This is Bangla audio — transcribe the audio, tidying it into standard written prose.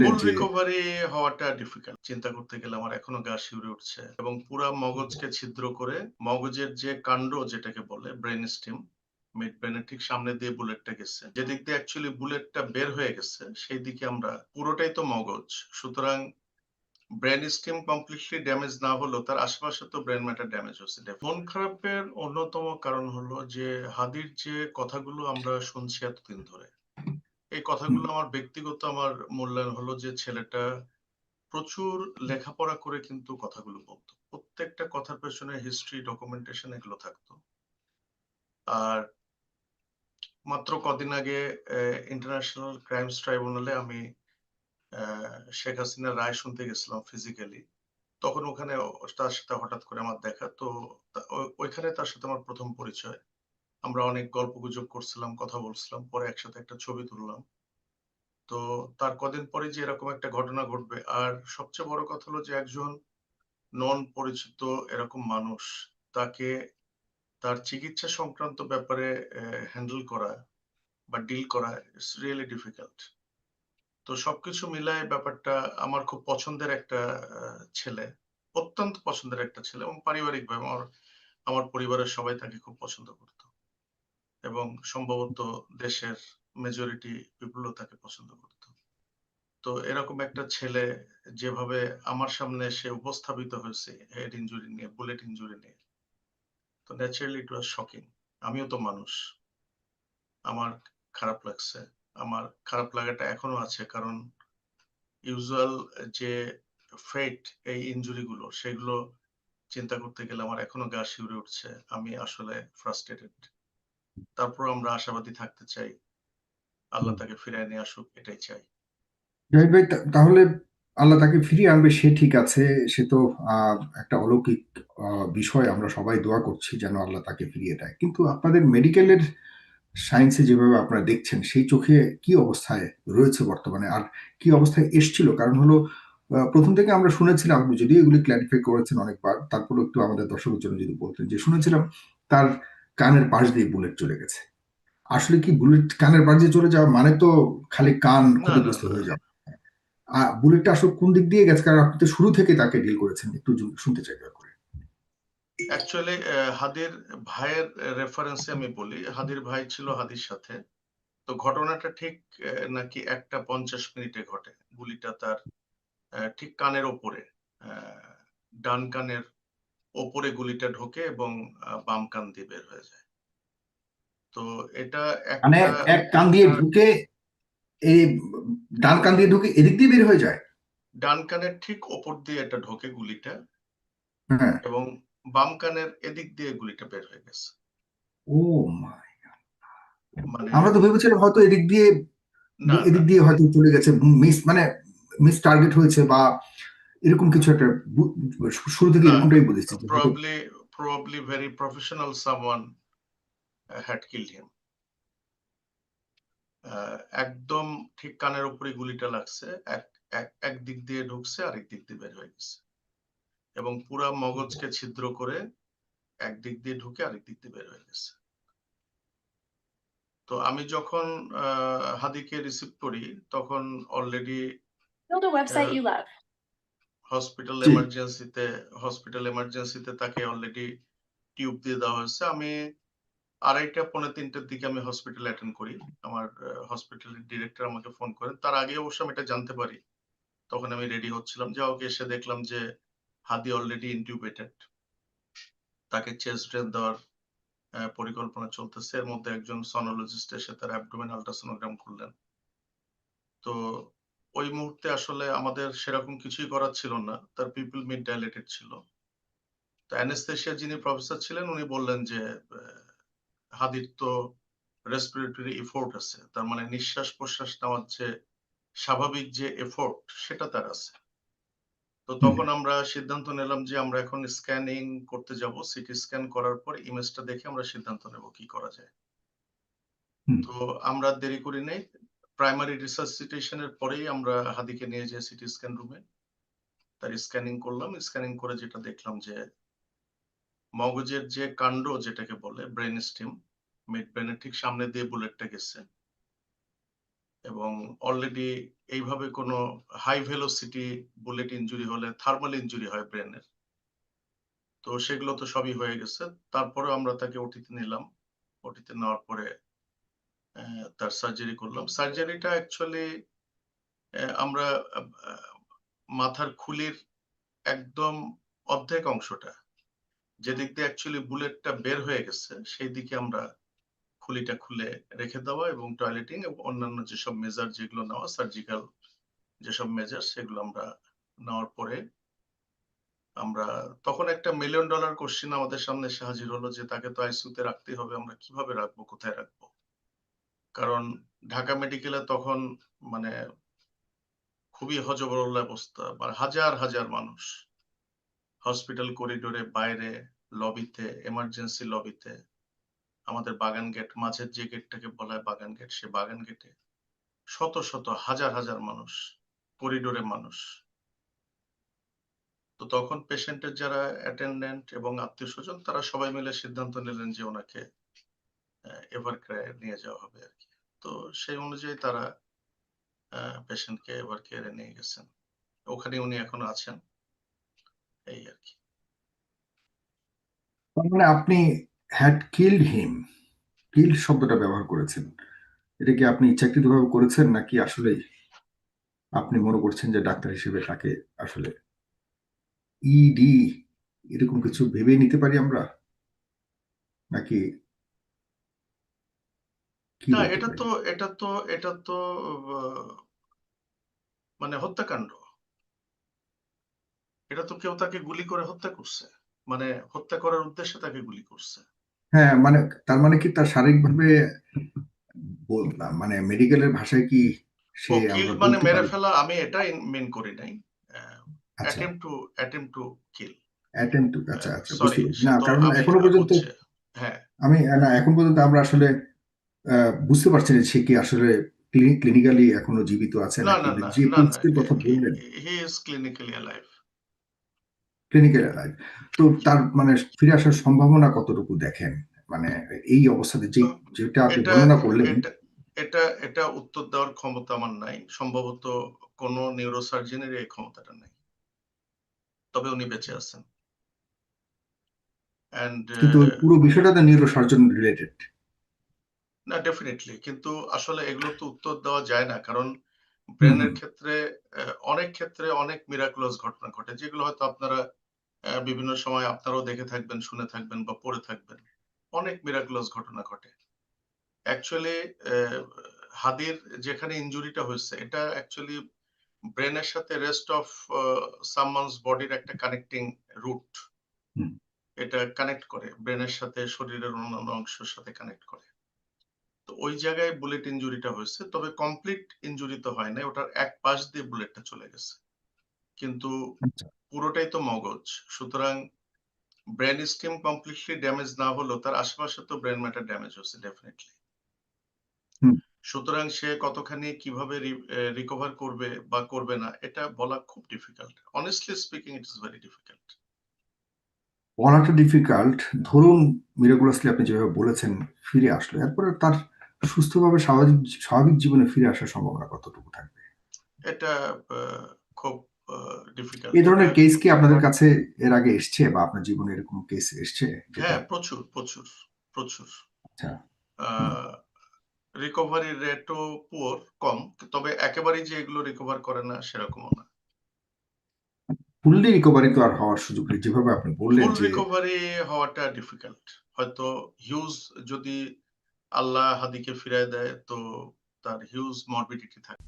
ফুল যে রিকভারি হওয়াটা ডিফিকাল্ট। চিন্তা করতে গেলে আমার এখনো গা শিউরে উঠছে এবং পুরা মগজকে ছিদ্র করে মগজের যে কাণ্ড যেটাকে বলে ব্রেইন স্টেম, মিড ব্রেইনের ঠিক সামনে দিয়ে বুলেটটা গেছে। যেদিক দিয়ে অ্যাকচুয়ালি বুলেটটা বের হয়ে গেছে সেই দিকে আমরা পুরোটাই তো মগজ। সুতরাং ব্রেইন স্টেম কমপ্লিটলি ড্যামেজ না হলেও তার আশেপাশে তো ব্রেইন ম্যাটার ড্যামেজ হচ্ছে। মন খারাপের অন্যতম কারণ হলো যে হাদির যে কথাগুলো আমরা শুনছি এতদিন ধরে, এই কথাগুলো আমার ব্যক্তিগত আমার মূল্যায়ন হলো যে ছেলেটা প্রচুর লেখাপড়া করে কিন্তু কথাগুলো বলতো। প্রত্যেকটা কথার পেছনে হিস্ট্রি, ডকুমেন্টেশন এগুলো থাকতো। আর মাত্র কদিন আগে ইন্টারন্যাশনাল ক্রাইমস ট্রাইব্যুনালে আমি শেখ হাসিনার রায় শুনতে গেছিলাম ফিজিক্যালি। তখন ওখানে তার সাথে হঠাৎ করে আমার দেখা। তো ওইখানে তার সাথে আমার প্রথম পরিচয়। আমরা অনেক গল্পগুজব করছিলাম, কথা বলছিলাম। পরে একসাথে একটা ছবি তুললাম। তো তার কদিন পরে যে এরকম একটা ঘটনা ঘটবে, আর সবচেয়ে বড় কথা হলো যে একজন নন পরিচিত এরকম মানুষ, তাকে তার চিকিৎসা সংক্রান্ত ব্যাপারে হ্যান্ডেল করা বা ডিল করা ইটস রিয়েলি ডিফিকাল্ট। তো সবকিছু মিলায় ব্যাপারটা আমার খুব পছন্দের একটা ছেলে, অত্যন্ত পছন্দের একটা ছেলে, এবং পারিবারিকভাবে আমার আমার পরিবারের সবাই তাকে খুব পছন্দ করতো এবং সম্ভবত দেশের মেজরিটি পিপলও তাকে পছন্দ করতো। তো এরকম একটা ছেলে যেভাবে আমার সামনে সে উপস্থাপিত হয়েছে হেড ইনজুরি নিয়ে, বুলেট ইনজুরি নিয়ে, তো ন্যাচারালি ইট ওয়াজ শকিং। আমিও তো মানুষ, আমার খারাপ লাগছে। আমার খারাপ লাগাটা এখনো আছে, কারণ ইউজুয়াল যে ফেট এই ইনজুরি গুলো সেগুলো চিন্তা করতে গেলে আমার এখনো গা শিউরে উঠছে। আমি আসলে ফ্রাস্ট্রেটেড। তারপর আমরা আশাবাদী থাকতে চাই, আল্লাহ তাকে ফিরিয়ে নিয়ে আসুক, এটাই চাই। জাহিদ ভাই, তাহলে আল্লাহ তাকে ফিরিয়ে আনবে, সে ঠিক আছে। সে তো একটা অলৌকিক বিষয়। আমরা সবাই দোয়া করছি যেন আল্লাহ তাকে ফিরিয়ে দেয়। কিন্তু আপনাদের মেডিকেলের সায়েন্সে যেভাবে আপনারা দেখছেন, সেই চোখে কি অবস্থায় রয়েছে বর্তমানে, আর কি অবস্থায় এসছিল? কারণ হলো, প্রথম থেকে আমরা শুনেছিলাম, আপনি যদিও এগুলি ক্ল্যারিফাই করেছেন অনেকবার, তারপরেও একটু আমাদের দর্শকের জন্য যদি বলতেন, যে শুনেছিলাম তার কানের পাশ দিয়ে বুলেট চলে গেছে। আসলে কি বুলেট কানের পাশ দিয়ে চলে যাওয়া মানে তো খালি কান না, না, ক্ষতিগ্রস্ত না। হয়ে যাওয়া? বুলেটটা আসলে কোন দিক দিয়ে গেছে? কারণ আপনি তো শুরু থেকে তাকে ডিল করেছেন, একটু শুনতে চাই দয়া করে। অ্যাকচুয়ালি হাদির ভাইয়ের রেফারেন্সে আমি বলি, হাদির ভাই ছিল হাদির সাথে। তো ঘটনাটা ঠিক নাকি 1:50 ঘটে। গুলিটা তার ঠিক কানের ওপরে, ডান কানের ওপরে গুলিটা ঢোকে এবং বাম কান দিয়ে বের হয়ে যায়। তো এটা মানে একটা এক কান দিয়ে একটা ঢুকে, এই ডান কান দিয়ে ঢুকে এদিক দিয়ে বের হয়ে যায়? ডান কানের ঠিক ওপর দিয়ে এটা ঢোকে গুলিটা, হ্যাঁ। এবং বাম কানের এদিক দিয়ে গুলিটা বের হয়ে গেছে। ও মাই! মানে আমরা তো ভেবেছিলাম হয়তো এদিক দিয়ে, না, না, এদিক দিয়ে হয়তো চলে গেছে, মানে মিস টার্গেট হয়েছে বা এরকম কিছু একটা। শুরু থেকে না, এরকমটাই বুঝেছি যে হয়তো। probably very professional someone had killed him. একদম ঠিক কানের উপরে গুলিটা লাগছে, এক এক দিক দিয়ে ঢুকছে, আরেক দিক দিয়ে বের হয়ে গেছে এবং পুরা মগজকে ছিদ্র করে একদিক দিয়ে ঢুকে আরেক দিক দিয়ে বের হয়ে গেছে। তো আমি যখন হাদিকে রিসিভ করি, তখন already Build a website you love. Hospital জি। এমার্জেন্সিতে তাকে অলরেডি টিউব দিয়ে দেওয়া হয়েছে। আমি 2:30-3টার দিকে আমি হসপিটাল অ্যাটেন্ড করি। আমার হসপিটালের ডিরেক্টর আমাকে ফোন করেন। তার আগে অবশ্য আমি এটা জানতে পারি। তখন আমি রেডি হচ্ছিলাম, যে ওকে এসে দেখলাম যে হাদি অলরেডি ইনটিউবেটেড। তাকে চেস্ট ড্রেন দেওয়ার পরিকল্পনা চলতেছে। এর মধ্যে একজন সনোলজিস্ট এসে তার অ্যাবডোমেন আল্ট্রাসোনোগ্রাম করলেন। তো ওই মুহূর্তে আসলে আমাদের সেরকম কিছুই করার ছিল না। তার পিপল মিড ডাইলেটেড ছিল। তো অ্যানেস্থেশিয়া যিনি প্রফেসর ছিলেন উনি বললেন যে হাদির তো রেসপিরেটরি এফোর্ট আছে, তার মানে নিঃশ্বাস প্রশ্বাস নেওয়ার যে স্বাভাবিক যে এফোর্ট সেটা তার আছে। তো তখন আমরা সিদ্ধান্ত নিলাম যে আমরা এখন স্ক্যানিং করতে যাব। সিটি স্ক্যান করার পর ইমেজটা দেখে আমরা সিদ্ধান্ত নেব কি করা যায়। তো আমরা দেরি করি নাই। প্রাইমারি রিসাসিটেশনের পরেই আমরা হাদিকে নিয়ে যাই সিটি স্ক্যান রুমে। তার স্ক্যানিং করলাম। স্ক্যানিং করে যেটা দেখলাম যে মগজের যে কাণ্ড যেটাকে বলে ব্রেইন স্টেম, মিড ব্রেইনের ঠিক সামনে দিয়ে বুলেটটা গেছে এবং অলরেডি এইভাবে কোনো হাই ভেলোসিটি বুলেট ইনজুরি হলে থার্মাল ইনজুরি হয় ব্রেনের। তো সেগুলো তো সবই হয়ে গেছে। তারপরেও আমরা তাকে ওটিতে নিলাম। ওটিতে নেওয়ার পরে তার সার্জারি করলাম। সার্জারিটা অ্যাকচুয়ালি আমরা আ আ মাথার খুলির একদম অর্ধেক অংশটা, যেদিক দিয়ে অ্যাকচুয়ালি বুলেটটা বের হয়ে গেছে, সেই দিকে আমরা খুলিটা খুলে রেখে দেওয়া এবং টয়লেটিং এবং অন্যান্য যেসব মেজার যেগুলো নেওয়া সার্জিক্যাল যেসব মেজার সেগুলো আমরা নেওয়ার পরে আমরা তখন একটা $1 মিলিয়ন কোয়েশ্চেন আমাদের সামনে এসে হাজির হলো যে তাকে তো আইসিইউতে রাখতেই হবে। আমরা কিভাবে রাখবো? কোথায় রাখবো? কারণ ঢাকা মেডিকেলে তখন মানে খুবই হযবরল অবস্থা। মানে হাজার, হাজার মানুষ হসপিটাল করিডোরে, বাইরে, লবিতে, এমার্জেন্সি লবিতে, আমাদের বাগান গেট, মাঝের যে গেটটাকে বলা হয় বাগান গেট, সে বাগান গেটে শত, শত হাজার, হাজার মানুষ, করিডোরে মানুষ। তো তখন পেশেন্টের যারা অ্যাটেন্ডেন্ট এবং আত্মীয়স্বজন তারা সবাই মিলে সিদ্ধান্ত নিলেন যে ওনাকে এভারকেয়ারে নিয়ে যাওয়া হবে আরকি। তো সেই অনুযায়ী তারা পেশেন্টকে এভারকেয়ারে নিয়ে গেছেন। ওখানে উনি এখনো আছেন। এই আরকি। তার মানে আপনি হ্যাড কিল্ড হিম, কিল্ড শব্দটা ব্যবহার করেছেন। এটা কি আপনি ইচ্ছাকৃতভাবে করেছেন নাকি আসলেই আপনি মনে করছেন যে ডাক্তার হিসেবে তাকে আসলে ইডি এরকম কিছু ভেবে নিতে পারি আমরা? নাকি কি না বলতে এটা পারি? তো এটা তো আ মানে হত্যাকাণ্ড। এটা তো কেউ তাকে গুলি করে হত্যা করছে। মানে হত্যা করার উদ্দেশ্যে তাকে গুলি করছে। হ্যাঁ, মানে তার মানে কি তার শারীরিকভাবে মানে মেডিকেলের ভাষায় কি সে আমরা কিল্ড মানে বলতে মেরে পারি? ফেলা আমি এটা মিন করি নাই। আচ্ছা, attempt to kill. Attempt two আচ্ছা, আচ্ছা বুঝতে সরি পেরেছি। সে না তো কারণ আমি এখনো পর্যন্ত হচ্ছে হ্যাঁ, আমি না এখন পর্যন্ত আমরা আসলে বুঝতে পারছি না সে কি আসলে ক্লিনিক্যালি এখনো জীবিত আছে না, নাকি না, না, যে না, না। পরিস্থিতির কথা বললেন he is clinically alive. Clinical alive. তো তার মানে ফিরে আসার সম্ভাবনা কতটুকু দেখেন? মানে এই অবস্থাতে যেটা আপনি এটা বর্ণনা করলেন এটা এটা এটা উত্তর দেওয়ার ক্ষমতা আমার নাই। সম্ভবত কোন নিউরোসার্জনের এই ক্ষমতাটা নাই। তবে উনি বেঁচে আছেন। অ্যান্ড কিন্তু ওই পুরো বিষয়টা তো নিউরোসার্জন রিলেটেড। না ডেফিনিটলি। কিন্তু আসলে এগুলো তো উত্তর দেওয়া যায় না। কারণ হুম, ব্রেনের হুম। ক্ষেত্রে অনেক ক্ষেত্রে অনেক মিরাকুলাস ঘটনা ঘটে। যেগুলো হয়তো আপনারা বিভিন্ন সময় আপনারাও দেখে থাকবেন, শুনে থাকবেন বা পড়ে থাকবেন। অনেক মিরাকুলাস ঘটনা ঘটে। অ্যাকচুয়ালি হাদির যেখানে ইনজুরিটা হইছে এটা অ্যাকচুয়ালি ব্রেনের সাথে রেস্ট অফ আ সামওয়ানস বডির একটা কানেক্টিং রুট। হুম। এটা কানেক্ট করে। ব্রেনের সাথে শরীরের অন্যান্য অংশের সাথে কানেক্ট করে। তো ওই জায়গায় বুলেট ইনজুরিটা হয়েছে। তবে কমপ্লিট ইনজুরি তো হয় নাই। ওটার এক পাশ দিয়ে বুলেটটা চলে গেছে। কিন্তু আচ্ছা। পুরোটাই তো মগজ। সুতরাং ব্রেইন স্টেম কমপ্লিটলি ড্যামেজ না হলেও তার আশেপাশে তো ব্রেইন ম্যাটার ড্যামেজ হচ্ছে ডেফিনিটলি। হুম। সুতরাং সে কতখানি কিভাবে রিকভার করবে বা করবে না এটা বলা খুব difficult. honestly speaking it is very difficult. বলাটা ডিফিকাল্ট। ধরুন মিরাকুলাসলি আপনি যেভাবে বলেছেন ফিরে আসলো। এরপরে তার সুস্থভাবে স্বাভাবিক জীবনে ফিরে আসার সম্ভাবনা কতটুকু থাকবে? এটা আ খুব ডিফিকাল্ট। এই তবে ধরনের কেস কি আপনাদের কাছে এর আগে এসছে বা আপনার জীবনে এরকম কেস এসছে যেটা হ্যাঁ, প্রচুর, প্রচুর, প্রচুর। আচ্ছা, আ হুম। রিকভারি রেটও কম। তবে একেবারেই যে এগুলো রিকভার করে না সেরকমও না। ফুললি রিকভারি তো আর হওয়ার সুযোগ নেই। যেভাবে আপনি বললেন ফুল যে রিকভারি হওয়াটা ডিফিকাল্ট। হয়তো হিউজ যদি আল্লাহ হাদিকে ফিরায় দেয় তো তার হিউজ মরবিডিটি থাকে।